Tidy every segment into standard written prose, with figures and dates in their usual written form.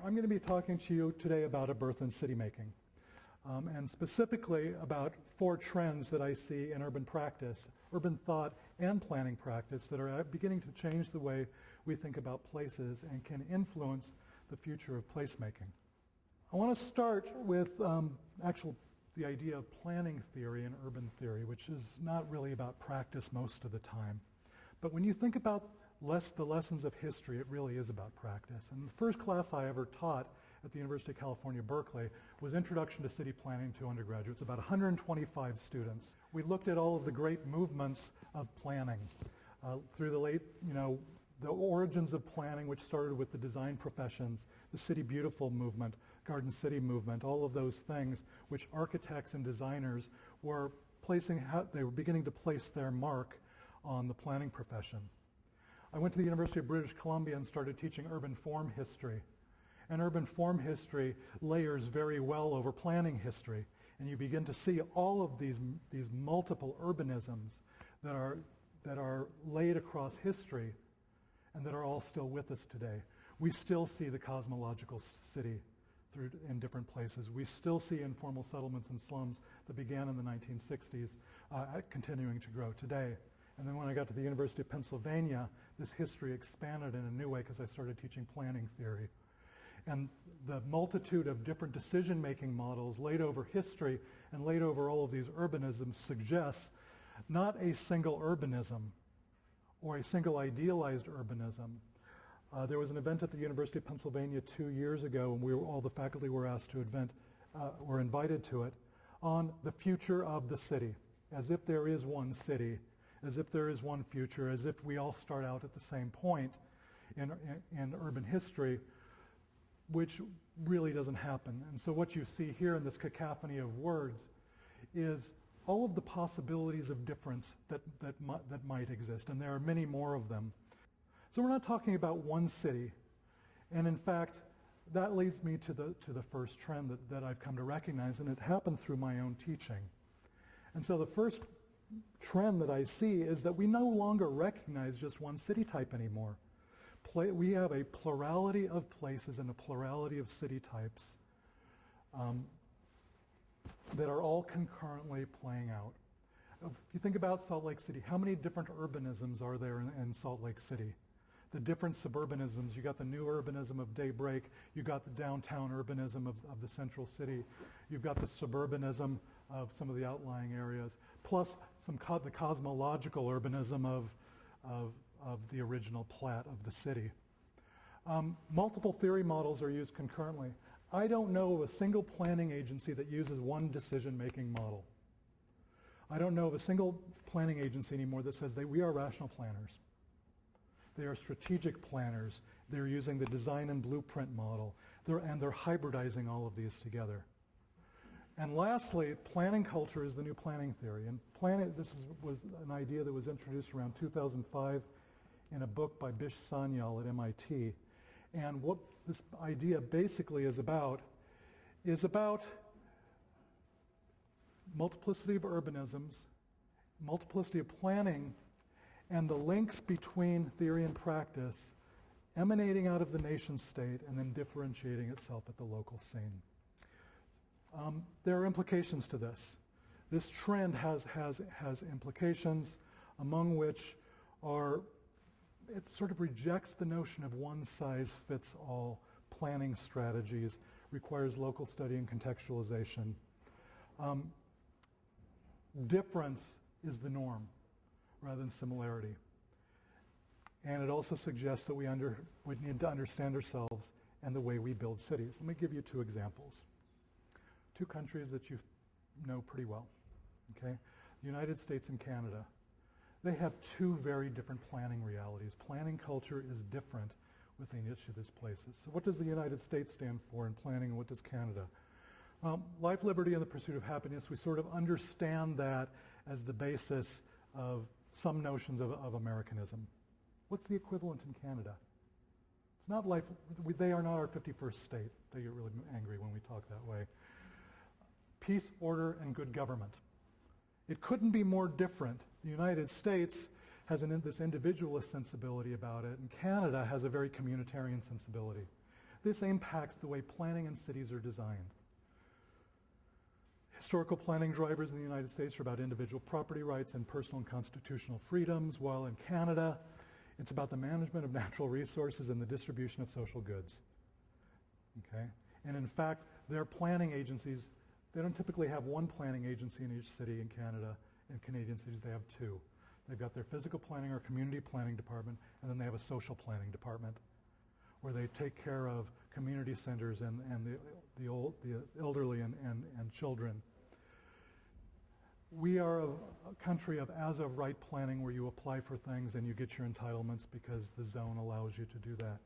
I'm going to be talking to you today about a birth in city making, and specifically about 4 trends that I see in urban practice, urban thought and planning practice that are beginning to change the way we think about places and can influence the future of placemaking. I want to start with the idea of planning theory and urban theory, which is not really about practice most of the time. But when you think about the lessons of history, it really is about practice. And the first class I ever taught at the University of California, Berkeley, was Introduction to City Planning to undergraduates, about 125 students. We looked at all of the great movements of planning through the late, the origins of planning, which started with the design professions, the City Beautiful movement, Garden City movement, all of those things which architects and designers were they were beginning to place their mark on the planning profession. I went to the University of British Columbia and started teaching urban form history. And urban form history layers very well over planning history. And you begin to see all of these multiple urbanisms that are laid across history and that are all still with us today. We still see the cosmological city in different places. We still see informal settlements and slums that began in the 1960s continuing to grow today. And then when I got to the University of Pennsylvania, this history expanded in a new way because I started teaching planning theory. And the multitude of different decision-making models laid over history and laid over all of these urbanisms suggests not a single urbanism or a single idealized urbanism. There was an event at the University of Pennsylvania 2 years ago, and all the faculty were asked to were invited to it, on the future of the city, as if there is one city, as if there is one future, as if we all start out at the same point in urban history, which really doesn't happen. And so what you see here in this cacophony of words is all of the possibilities of difference that might exist, and there are many more of them. So we're not talking about one city, and in fact, that leads me to the first trend that I've come to recognize, and it happened through my own teaching. And so the first trend that I see is that we no longer recognize just one city type anymore. We have a plurality of places and a plurality of city types that are all concurrently playing out. If you think about Salt Lake City, how many different urbanisms are there in Salt Lake City? The different suburbanisms. You got the new urbanism of Daybreak, you got the downtown urbanism of the central city, you've got the suburbanism of some of the outlying areas, plus the cosmological urbanism of the original plat of the city. Multiple theory models are used concurrently. I don't know of a single planning agency that uses one decision-making model. I don't know of a single planning agency anymore that says we are rational planners. They are strategic planners. They're using the design and blueprint model. They're hybridizing all of these together. And lastly, planning culture is the new planning theory. And was an idea that was introduced around 2005 in a book by Bish Sanyal at MIT. And what this idea basically is about multiplicity of urbanisms, multiplicity of planning, and the links between theory and practice emanating out of the nation state and then differentiating itself at the local scene. There are implications to this. This trend has implications, among which it sort of rejects the notion of one-size-fits-all planning strategies, requires local study and contextualization. Difference is the norm rather than similarity. And it also suggests that we need to understand ourselves and the way we build cities. Let me give you 2 examples. 2 countries that you know pretty well. Okay? The United States and Canada. They have 2 very different planning realities. Planning culture is different within each of these places. So what does the United States stand for in planning, and what does Canada? Life, liberty, and the pursuit of happiness, we sort of understand that as the basis of some notions of Americanism. What's the equivalent in Canada? It's not life. They are not our 51st state. They get really angry when we talk that way. Peace, order, and good government. It couldn't be more different. The United States has this individualist sensibility about it, and Canada has a very communitarian sensibility. this impacts the way planning in cities are designed. Historical planning drivers in the United States are about individual property rights and personal and constitutional freedoms, while in Canada, it's about the management of natural resources and the distribution of social goods. Okay? And in fact, their planning agencies, they don't typically have one planning agency in each city in Canada. In Canadian cities, they have two. They've got their physical planning or community planning department, and then they have a social planning department where they take care of community centers and the elderly and children. We are a country of as-of-right planning where you apply for things and you get your entitlements because the zone allows you to do that.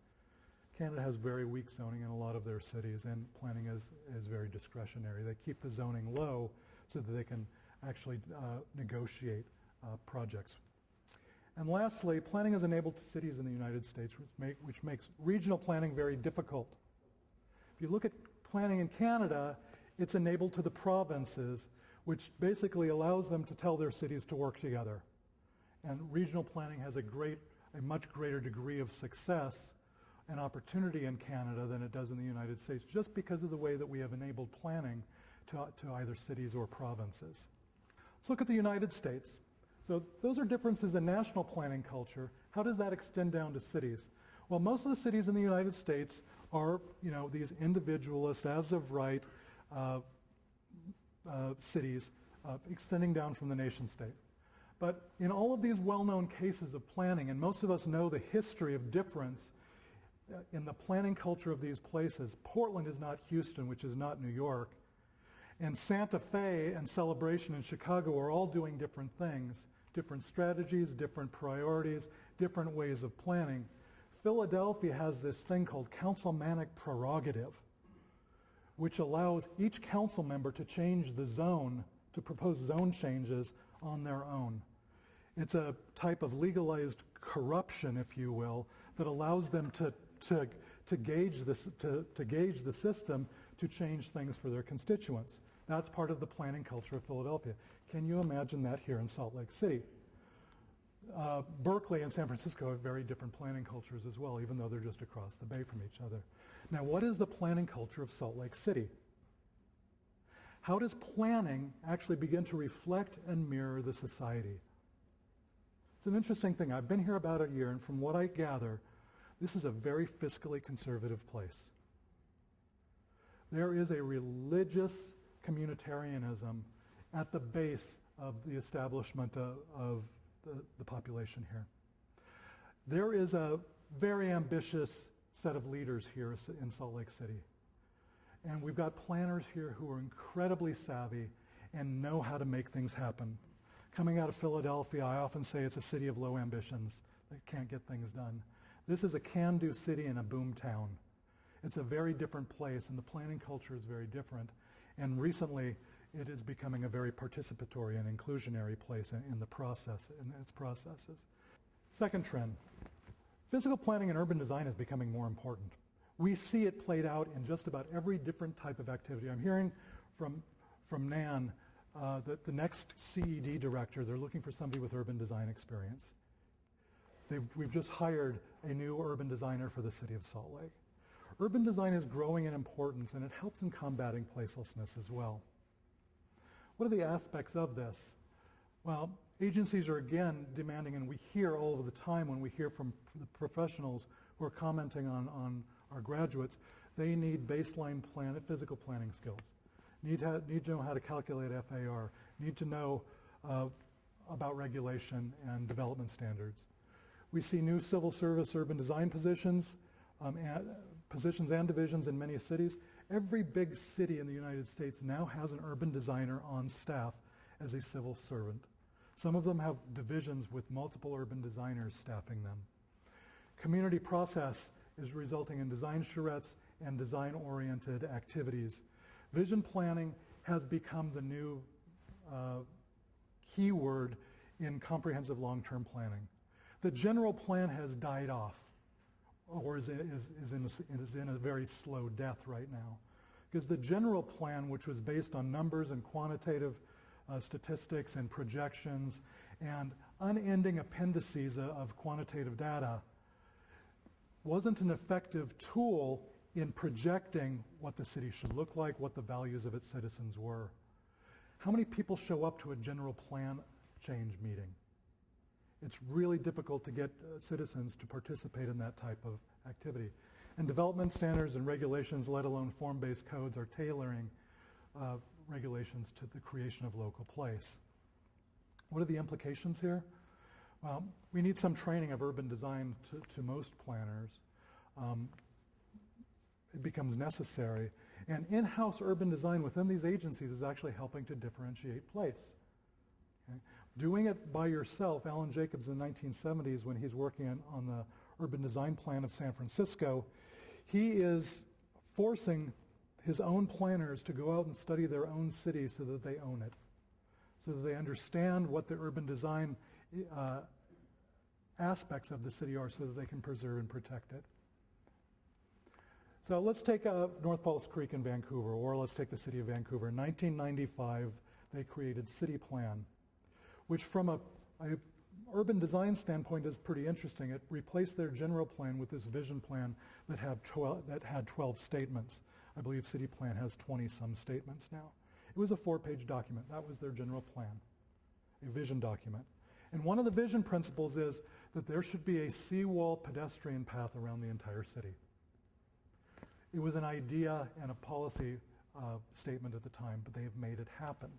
Canada has very weak zoning in a lot of their cities, and planning is very discretionary. They keep the zoning low so that they can actually negotiate projects. And lastly, planning is enabled to cities in the United States, which makes regional planning very difficult. If you look at planning in Canada, it's enabled to the provinces, which basically allows them to tell their cities to work together. And regional planning has a much greater degree of success and opportunity in Canada than it does in the United States, just because of the way that we have enabled planning to either cities or provinces. Let's look at the United States. So those are differences in national planning culture. How does that extend down to cities? Well, most of the cities in the United States are, these individualist, as-of-right cities extending down from the nation state. But in all of these well-known cases of planning, and most of us know the history of difference in the planning culture of these places, Portland is not Houston, which is not New York, and Santa Fe and Celebration in Chicago are all doing different things, different strategies, different priorities, different ways of planning. Philadelphia has this thing called councilmanic prerogative, which allows each council member to change the zone, to propose zone changes on their own. It's a type of legalized corruption, if you will, that allows them to gauge the system to change things for their constituents. That's part of the planning culture of Philadelphia. Can you imagine that here in Salt Lake City? Berkeley and San Francisco have very different planning cultures as well, even though they're just across the bay from each other. Now, what is the planning culture of Salt Lake City? How does planning actually begin to reflect and mirror the society? It's an interesting thing. I've been here about a year, and from what I gather, this is a very fiscally conservative place. There is a religious communitarianism at the base of the establishment of the population here. There is a very ambitious set of leaders here in Salt Lake City. And we've got planners here who are incredibly savvy and know how to make things happen. Coming out of Philadelphia, I often say it's a city of low ambitions that can't get things done. This is a can-do city in a boom town. It's a very different place, and the planning culture is very different. And recently, it is becoming a very participatory and inclusionary place in its processes. Second trend, physical planning and urban design is becoming more important. We see it played out in just about every different type of activity. I'm hearing from Nan that the next CED director, they're looking for somebody with urban design experience. We've just hired a new urban designer for the city of Salt Lake. Urban design is growing in importance, and it helps in combating placelessness as well. What are the aspects of this? Well, agencies are again demanding, and we hear all of the time when we hear from the professionals who are commenting on our graduates, they need baseline physical planning skills, need to know how to calculate FAR, need to know about regulation and development standards. We see new civil service urban design positions and divisions in many cities. Every big city in the United States now has an urban designer on staff as a civil servant. Some of them have divisions with multiple urban designers staffing them. Community process is resulting in design charrettes and design-oriented activities. Vision planning has become the new keyword in comprehensive long-term planning. The general plan has died off, or is in a very slow death right now. Because the general plan, which was based on numbers and quantitative statistics and projections and unending appendices of quantitative data, wasn't an effective tool in projecting what the city should look like, what the values of its citizens were. How many people show up to a general plan change meeting? It's really difficult to get citizens to participate in that type of activity. And development standards and regulations, let alone form-based codes, are tailoring regulations to the creation of local place. What are the implications here? Well, we need some training of urban design to most planners. It becomes necessary. And in-house urban design within these agencies is actually helping to differentiate place. Okay? Doing it by yourself, Alan Jacobs in the 1970s, when he's working on the urban design plan of San Francisco, he is forcing his own planners to go out and study their own city so that they own it, so that they understand what the urban design aspects of the city are so that they can preserve and protect it. So let's take North Falls Creek in Vancouver, or let's take the city of Vancouver. In 1995, they created City Plan, which from a urban design standpoint is pretty interesting. It replaced their general plan with this vision plan that had 12 statements. I believe City Plan has 20-some statements now. It was a 4-page document. That was their general plan, a vision document. And one of the vision principles is that there should be a seawall pedestrian path around the entire city. It was an idea and a policy statement at the time, but they have made it happen.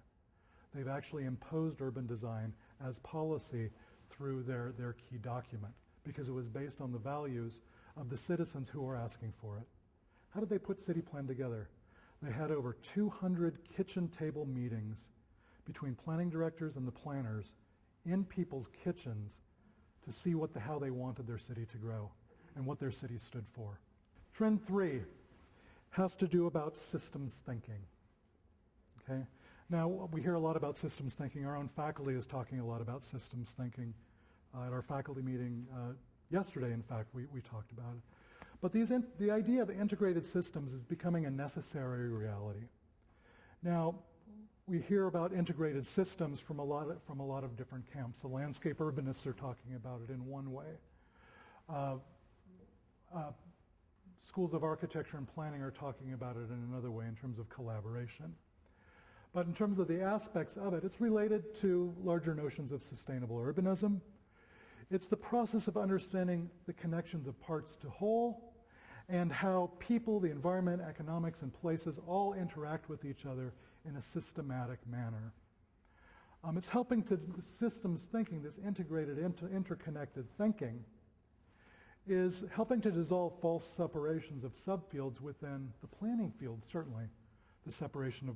They've actually imposed urban design as policy through their key document because it was based on the values of the citizens who were asking for it. How did they put City Plan together? They had over 200 kitchen table meetings between planning directors and the planners in people's kitchens to see how they wanted their city to grow and what their city stood for. Trend 3 has to do about systems thinking. Okay? Now, we hear a lot about systems thinking. Our own faculty is talking a lot about systems thinking. At our faculty meeting yesterday, in fact, we talked about it. But the idea of integrated systems is becoming a necessary reality. Now, we hear about integrated systems from a lot of different camps. The landscape urbanists are talking about it in one way. Schools of architecture and planning are talking about it in another way in terms of collaboration. But in terms of the aspects of it, it's related to larger notions of sustainable urbanism. It's the process of understanding the connections of parts to whole and how people, the environment, economics, and places all interact with each other in a systematic manner. It's helping to systems thinking, this integrated, interconnected thinking, is helping to dissolve false separations of subfields within the planning field, certainly. The separation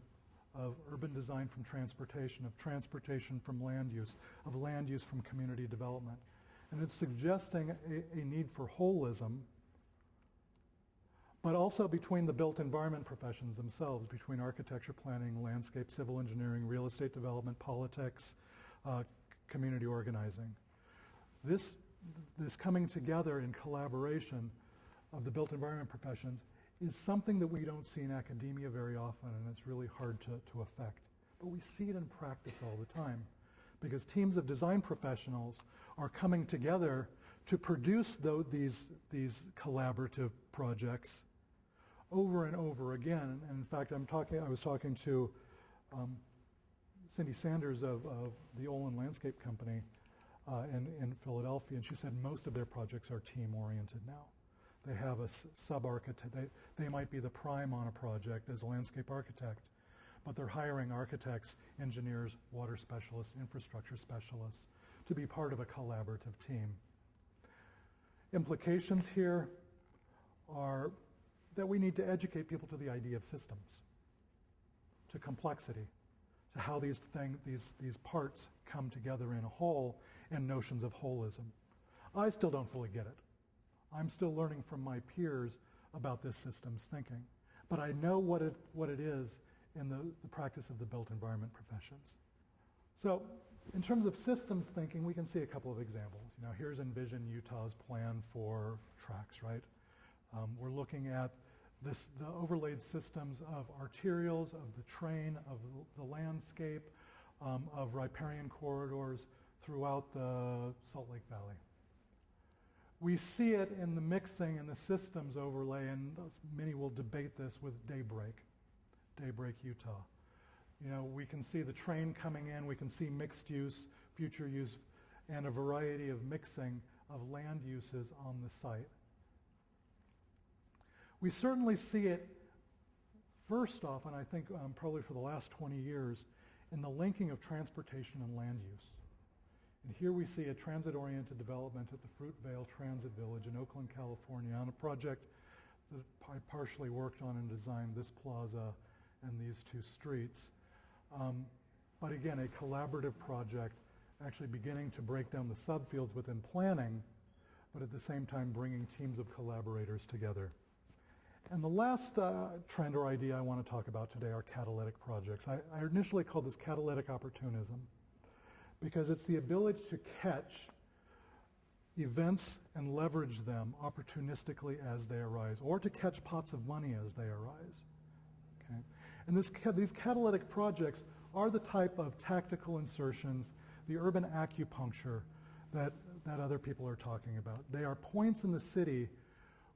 of urban design from transportation, of transportation from land use, of land use from community development. And it's suggesting a need for holism, but also between the built environment professions themselves, between architecture, planning, landscape, civil engineering, real estate development, politics, community organizing. This coming together in collaboration of the built environment professions is something that we don't see in academia very often, and it's really hard to affect. But we see it in practice all the time, because teams of design professionals are coming together to produce these collaborative projects over and over again. And in fact, I was talking to Cindy Sanders of the Olin Landscape Company in Philadelphia, and she said most of their projects are team-oriented now. They have a sub-architect. They might be the prime on a project as a landscape architect, but they're hiring architects, engineers, water specialists, infrastructure specialists to be part of a collaborative team. Implications here are that we need to educate people to the idea of systems, to complexity, to how these parts come together in a whole, and notions of holism. I still don't fully get it. I'm still learning from my peers about this systems thinking, but I know what it is in the practice of the built environment professions. So in terms of systems thinking, we can see a couple of examples. Here's Envision Utah's plan for tracks, right? We're looking at the overlaid systems of arterials, of the train, of the landscape, of riparian corridors throughout the Salt Lake Valley. We see it in the mixing and the systems overlay, and many will debate this with Daybreak, Utah. You know, we can see the train coming in, we can see mixed use, future use, and a variety of mixing of land uses on the site. We certainly see it first off, and I think probably for the last 20 years, in the linking of transportation and land use. And here we see a transit-oriented development at the Fruitvale Transit Village in Oakland, California, on a project that I partially worked on and designed, this plaza and these two streets. But again, a collaborative project, actually beginning to break down the subfields within planning, but at the same time bringing teams of collaborators together. And the last trend or idea I want to talk about today are catalytic projects. I initially called this catalytic opportunism because it's the ability to catch events and leverage them opportunistically as they arise, or to catch pots of money as they arise. Okay? And these catalytic projects are the type of tactical insertions, the urban acupuncture that other people are talking about. They are points in the city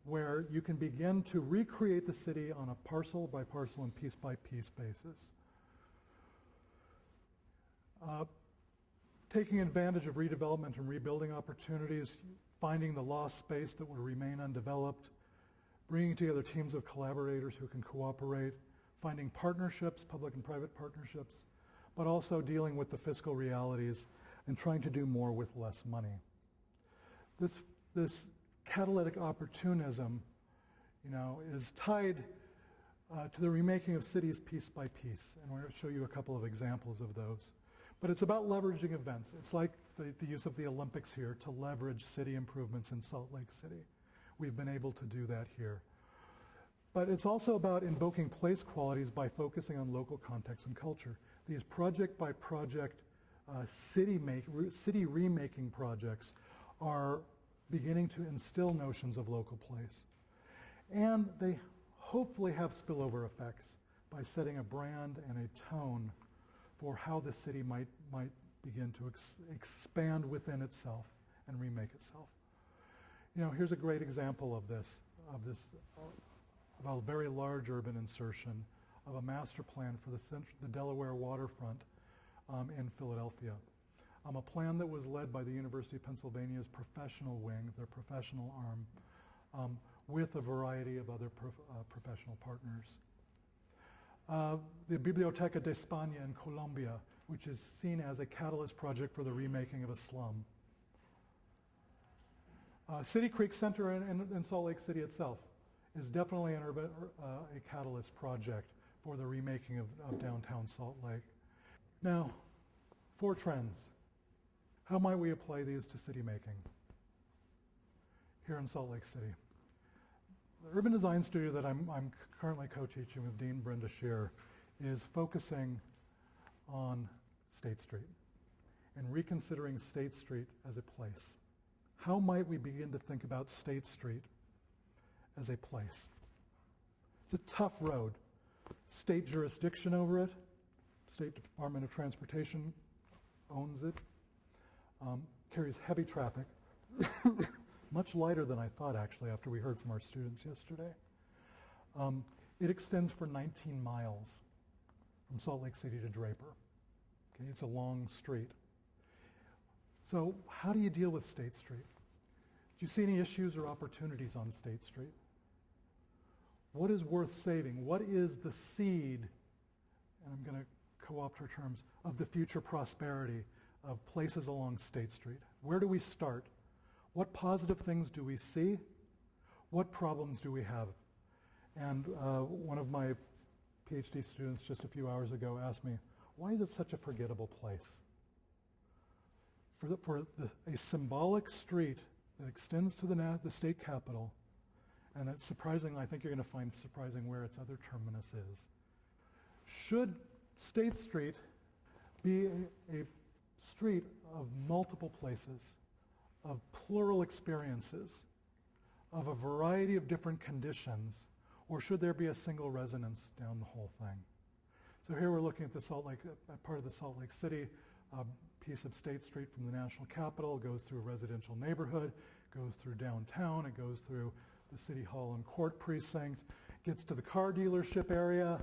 where you can begin to recreate the city on a parcel by parcel and piece by piece basis. Taking advantage of redevelopment and rebuilding opportunities, finding the lost space that will remain undeveloped, bringing together teams of collaborators who can cooperate, finding partnerships, public and private partnerships, but also dealing with the fiscal realities and trying to do more with less money. This catalytic opportunism, you know, is tied to the remaking of cities piece by piece, and we're going to show you a couple of examples of those. But it's about leveraging events. It's like the use of the Olympics here to leverage city improvements in Salt Lake City. We've been able to do that here. But it's also about invoking place qualities by focusing on local context and culture. These project by project city remaking projects are beginning to instill notions of local place. And they hopefully have spillover effects by setting a brand and a tone for how the city might begin to expand within itself and remake itself. You know, here's a great example of a very large urban insertion of a master plan for the Delaware waterfront in Philadelphia. A plan that was led by the University of Pennsylvania's professional wing, their professional arm, with a variety of other professional partners. The Biblioteca de España in Colombia, which is seen as a catalyst project for the remaking of a slum. City Creek Center in Salt Lake City itself is definitely a catalyst project for the remaking of downtown Salt Lake. Now, 4 trends. How might we apply these to city making here in Salt Lake City? The urban design studio that I'm currently co-teaching with Dean Brenda Scheer is focusing on State Street and reconsidering State Street as a place. How might we begin to think about State Street as a place? It's a tough road. State jurisdiction over it. State Department of Transportation owns it. Carries heavy traffic. Much lighter than I thought, actually, after we heard from our students yesterday. It extends for 19 miles from Salt Lake City to Draper. Okay, it's a long street. So how do you deal with State Street? Do you see any issues or opportunities on State Street? What is worth saving? What is the seed, and I'm going to co-opt her terms, of the future prosperity of places along State Street? Where do we start? What positive things do we see? What problems do we have? And one of my Ph.D. students just a few hours ago asked me, why is it such a forgettable place? For a symbolic street that extends to the state capitol, and it's surprising, I think you're going to find surprising where its other terminus is. Should State Street be a street of multiple places, of plural experiences, of a variety of different conditions, or should there be a single resonance down the whole thing? So here we're looking at the Salt Lake, part of the Salt Lake City piece of State Street from the National Capitol, goes through a residential neighborhood, goes through downtown, it goes through the City Hall and Court precinct, gets to the car dealership area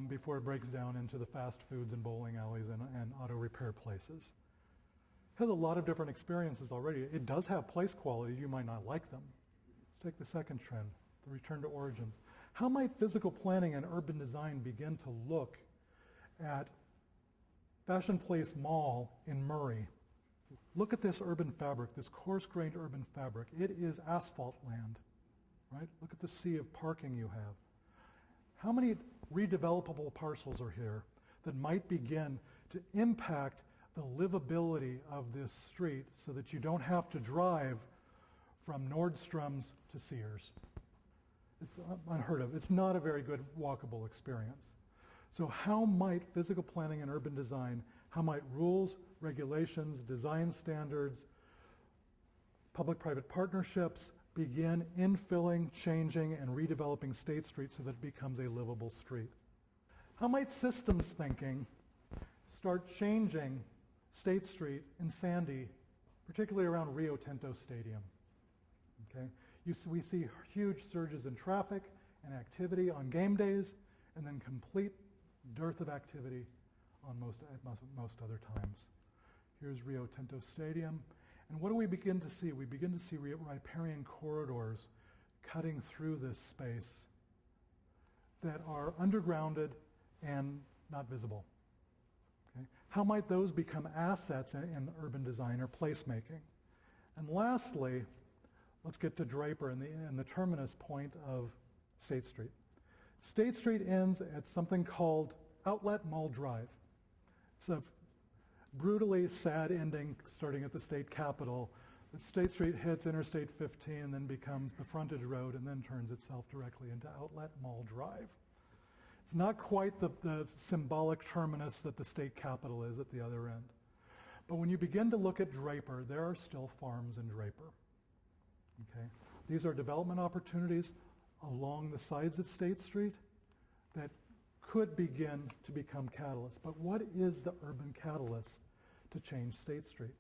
before it breaks down into the fast foods and bowling alleys and auto repair places. It has a lot of different experiences already. It does have place qualities. You might not like them. Let's take the second trend, the return to origins. How might physical planning and urban design begin to look at Fashion Place Mall in Murray? Look at this urban fabric, this coarse-grained urban fabric. It is asphalt land, right? Look at the sea of parking you have. How many redevelopable parcels are here that might begin to impact the livability of this street so that you don't have to drive from Nordstrom's to Sears? It's unheard of. It's not a very good walkable experience. So how might physical planning and urban design, how might rules, regulations, design standards, public-private partnerships begin infilling, changing, and redeveloping State Street so that it becomes a livable street? How might systems thinking start changing State Street in Sandy, particularly around Rio Tinto Stadium? Okay? We see huge surges in traffic and activity on game days, and then complete dearth of activity on most other times. Here's Rio Tinto Stadium. And what do we begin to see? We begin to see riparian corridors cutting through this space that are undergrounded and not visible. Okay? How might those become assets in urban design or placemaking? And lastly, let's get to Draper and the terminus point of State Street. State Street ends at something called Outlet Mall Drive. It's a brutally sad ending starting at the state capitol. The State Street hits Interstate 15, then becomes the frontage road, and then turns itself directly into Outlet Mall Drive. It's not quite the symbolic terminus that the state capitol is at the other end. But when you begin to look at Draper, there are still farms in Draper. Okay? These are development opportunities along the sides of State Street that could begin to become catalysts. But what is the urban catalyst to change State Street?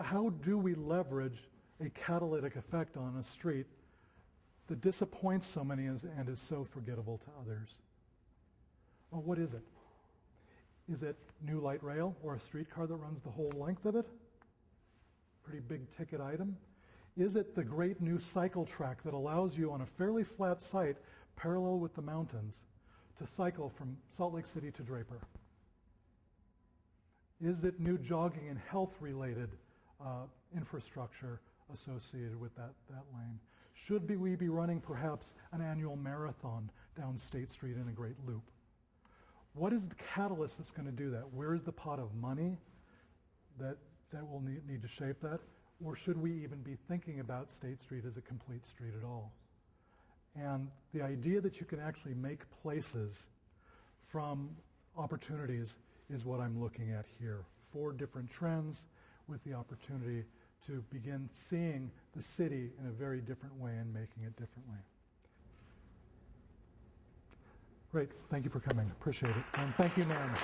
How do we leverage a catalytic effect on a street that disappoints so many and is so forgettable to others? Well, what is it? Is it new light rail or a streetcar that runs the whole length of it? Pretty big ticket item. Is it the great new cycle track that allows you on a fairly flat site parallel with the mountains to cycle from Salt Lake City to Draper? Is it new jogging and health-related infrastructure associated with that lane? Should we be running perhaps an annual marathon down State Street in a great loop? What is the catalyst that's going to do that? Where is the pot of money that will need to shape that? Or should we even be thinking about State Street as a complete street at all? And the idea that you can actually make places from opportunities is what I'm looking at here. 4 different trends with the opportunity to begin seeing the city in a very different way and making it differently. Great, thank you for coming, appreciate it. And thank you, ma'am.